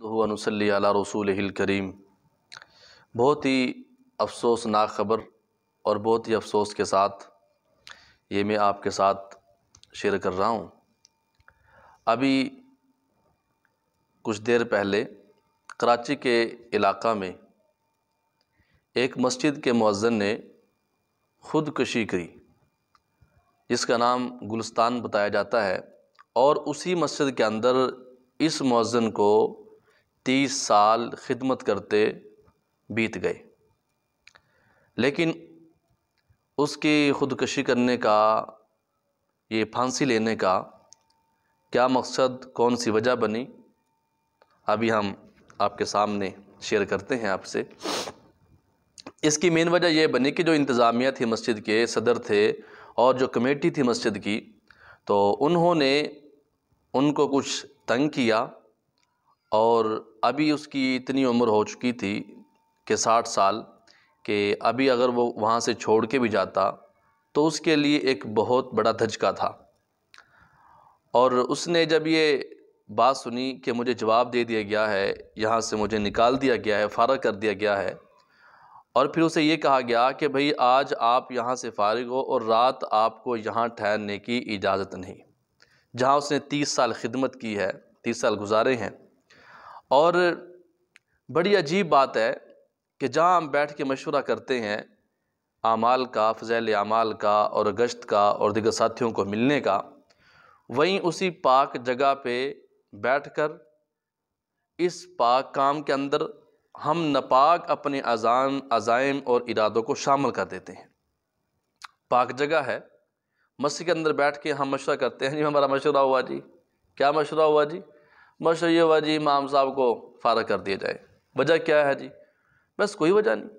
ونصلی علی رسولہ الکریم۔ بہت ہی افسوسناک خبر اور بہت ہی افسوس کے ساتھ یہ میں آپ کے ساتھ شیئر کر رہا ہوں۔ ابھی کچھ دیر پہلے کراچی کے علاقہ میں ایک مسجد کے مؤذن نے خودکشی کی، جس کا نام گلستان بتایا جاتا ہے، اور اسی مسجد کے اندر اس مؤذن کو 30 سال خدمت کرتے بیت گئے، لیکن اس کی خودکشی کرنے کا، یہ پھانسی لینے کا کیا مقصد، کون سی وجہ بنی، ابھی ہم آپ کے سامنے شیئر کرتے ہیں آپ سے۔ اس کی مین وجہ یہ بنی کہ جو انتظامیہ تھی، مسجد کے صدر تھے اور جو کمیٹی تھی مسجد کی، تو انہوں نے ان کو کچھ تنگ کیا، اور ابھی اس کی اتنی عمر ہو چکی تھی کہ 60 سال، کہ ابھی اگر وہ وہاں سے چھوڑ کے بھی جاتا تو اس کے لیے ایک بہت بڑا دھچکا تھا۔ اور اس نے جب یہ بات سنی کہ مجھے جواب دے دیا گیا ہے، یہاں سے مجھے نکال دیا گیا ہے، فارغ کر دیا گیا ہے، اور پھر اسے یہ کہا گیا کہ بھئی آج آپ یہاں سے فارغ ہو اور رات آپ کو یہاں ٹھہرنے کی اجازت نہیں، جہاں اس نے 30 سال خدمت کی ہے، 30 سال گزارے ہیں۔ اور بڑی عجیب بات ہے کہ جہاں ہم بیٹھ کے مشورہ کرتے ہیں اعمال کا، فضائل اعمال کا اور گشت کا اور دیگر ساتھیوں کو ملنے کا، وہیں اسی پاک جگہ پہ بیٹھ کر اس پاک کام کے اندر ہم ناپاک اپنے عزائم اور ارادوں کو شامل کر دیتے ہیں۔ پاک جگہ ہے، مسجد کے اندر بیٹھ کے ہم مشورہ کرتے ہیں، جی ہمارا مشورہ ہوا جی، کیا مشورہ ہوا جی؟ مشورہ یہ ہوا جی امام صاحب کو فارغ کر دیا جائے۔ وجہ کیا ہے جی؟ بس کوئی وجہ نہیں۔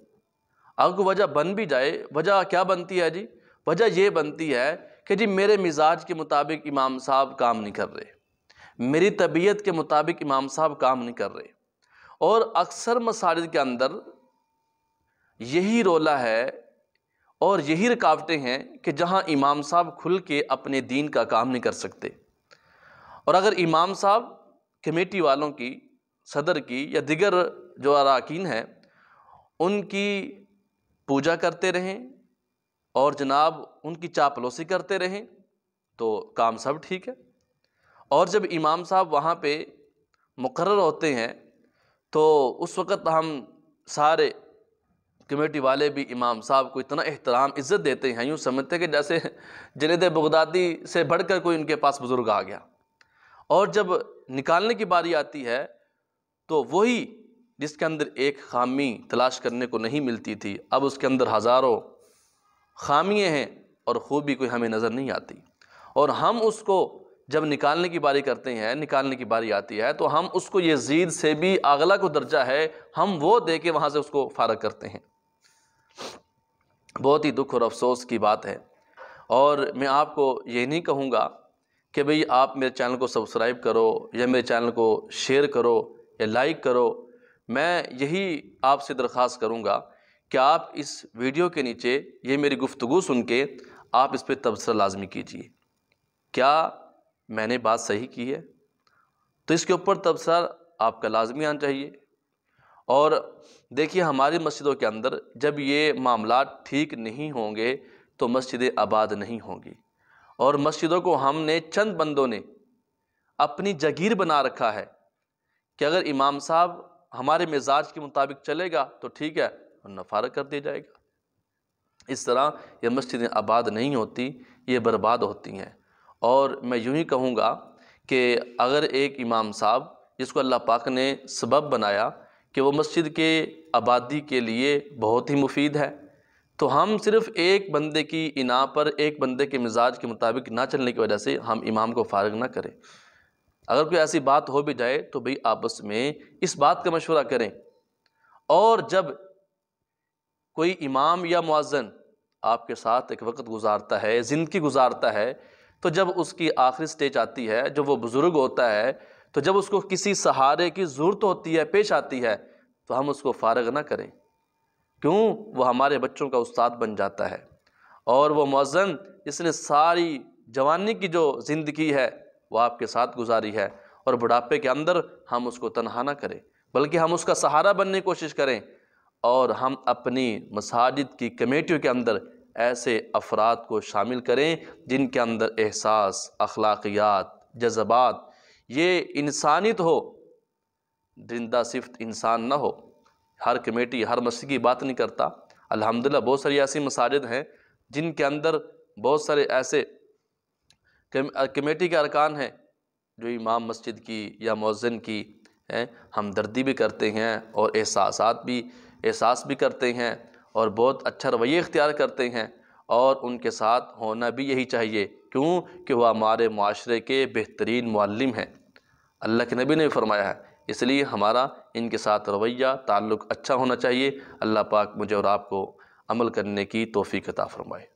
اگر کوئی وجہ بن بھی جائے، وجہ کیا بنتی ہے جی؟ وجہ یہ بنتی ہے کہ جی میرے مزاج کے مطابق امام صاحب کام نہیں کر رہے، میری طبیعت کے مطابق امام صاحب کام نہیں کر رہے۔ اور اکثر مساجد کے اندر یہی رولا ہے اور یہی رکاوٹیں ہیں کہ جہاں امام صاحب کھل کے اپنے دین کا کام نہیں کر سکتے، اور اگر امام صاحب کمیٹی والوں کی، صدر کی یا دیگر جو اراکین ہیں ان کی پوجا کرتے رہیں اور جناب ان کی چاپلوسی کرتے رہیں تو کام سب ٹھیک ہے۔ اور جب امام صاحب وہاں پہ مقرر ہوتے ہیں تو اس وقت ہم سارے کمیٹی والے بھی امام صاحب کو اتنا احترام عزت دیتے ہیں، یوں سمجھتے ہیں کہ جیسے جنید بغدادی سے بڑھ کر کوئی ان کے پاس بزرگ آ گیا۔ اور جب نکالنے کی باری آتی ہے تو وہی جس کے اندر ایک خامی تلاش کرنے کو نہیں ملتی تھی، اب اس کے اندر ہزاروں خامیاں ہیں اور خوبی کوئی ہمیں نظر نہیں آتی، اور ہم اس کو جب نکالنے کی باری کرتے ہیں، نکالنے کی باری آتی ہے تو ہم اس کو یزید سے بھی اعلیٰ کو درجہ ہے، ہم وہ دے کے وہاں سے اس کو فارغ کرتے ہیں۔ بہت ہی دکھ اور افسوس کی بات ہے، اور میں آپ کو یہ نہیں کہوں گا کہ بھئی آپ میرے چینل کو سبسکرائب کرو یا میرے چینل کو شیئر کرو یا لائک کرو۔ میں یہی آپ سے درخواست کروں گا کہ آپ اس ویڈیو کے نیچے یہ میری گفتگو سن کے آپ اس پہ تبصرہ لازمی کیجئے، کیا میں نے بات صحیح کی ہے؟ تو اس کے اوپر تبصرہ آپ کا لازمی آنا چاہیے۔ اور دیکھیے ہماری مسجدوں کے اندر جب یہ معاملات ٹھیک نہیں ہوں گے تو مسجدیں آباد نہیں ہوں گی، اور مسجدوں کو ہم نے چند بندوں نے اپنی جگیر بنا رکھا ہے کہ اگر امام صاحب ہمارے مزاج کے مطابق چلے گا تو ٹھیک ہے ورنہ فارغ کر دیا جائے گا۔ اس طرح یہ مسجدیں آباد نہیں ہوتی، یہ برباد ہوتی ہیں۔ اور میں یوں ہی کہوں گا کہ اگر ایک امام صاحب جس کو اللہ پاک نے سبب بنایا کہ وہ مسجد کے آبادی کے لیے بہت ہی مفید ہے، تو ہم صرف ایک بندے کی انا پر، ایک بندے کے مزاج کے مطابق نہ چلنے کی وجہ سے ہم امام کو فارغ نہ کریں۔ اگر کوئی ایسی بات ہو بھی جائے تو بھئی آپس میں اس بات کا مشورہ کریں، اور جب کوئی امام یا مؤذن آپ کے ساتھ ایک وقت گزارتا ہے، زندگی گزارتا ہے، تو جب اس کی آخری سٹیج آتی ہے، جب وہ بزرگ ہوتا ہے، تو جب اس کو کسی سہارے کی ضرورت ہوتی ہے، پیش آتی ہے، تو ہم اس کو فارغ نہ کریں۔ کیوں؟ وہ ہمارے بچوں کا استاد بن جاتا ہے، اور وہ مؤذن جس نے ساری جوانی کی جو زندگی ہے وہ آپ کے ساتھ گزاری ہے، اور بڑھاپے کے اندر ہم اس کو تنہا نہ کریں، بلکہ ہم اس کا سہارا بننے کی کوشش کریں، اور ہم اپنی مساجد کی کمیٹیوں کے اندر ایسے افراد کو شامل کریں جن کے اندر احساس، اخلاقیات، جذبات، یہ انسانیت ہو، درندہ صفت انسان نہ ہو۔ ہر کمیٹی، ہر مسجد کی بات نہیں کرتا، الحمدللہ بہت ساری ایسی مساجد ہیں جن کے اندر بہت سارے ایسے کمیٹی کے ارکان ہیں جو امام مسجد کی یا مؤذن کی ہمدردی بھی کرتے ہیں اور احساس بھی کرتے ہیں اور بہت اچھا رویہ اختیار کرتے ہیں، اور ان کے ساتھ ہونا بھی یہی چاہیے، کیوں کہ وہ ہمارے معاشرے کے بہترین معلم ہیں، اللہ کے نبی نے بھی فرمایا ہے، اس لیے ہمارا ان کے ساتھ رویہ، تعلق اچھا ہونا چاہیے۔ اللہ پاک مجھے اور آپ کو عمل کرنے کی توفیق عطا فرمائے۔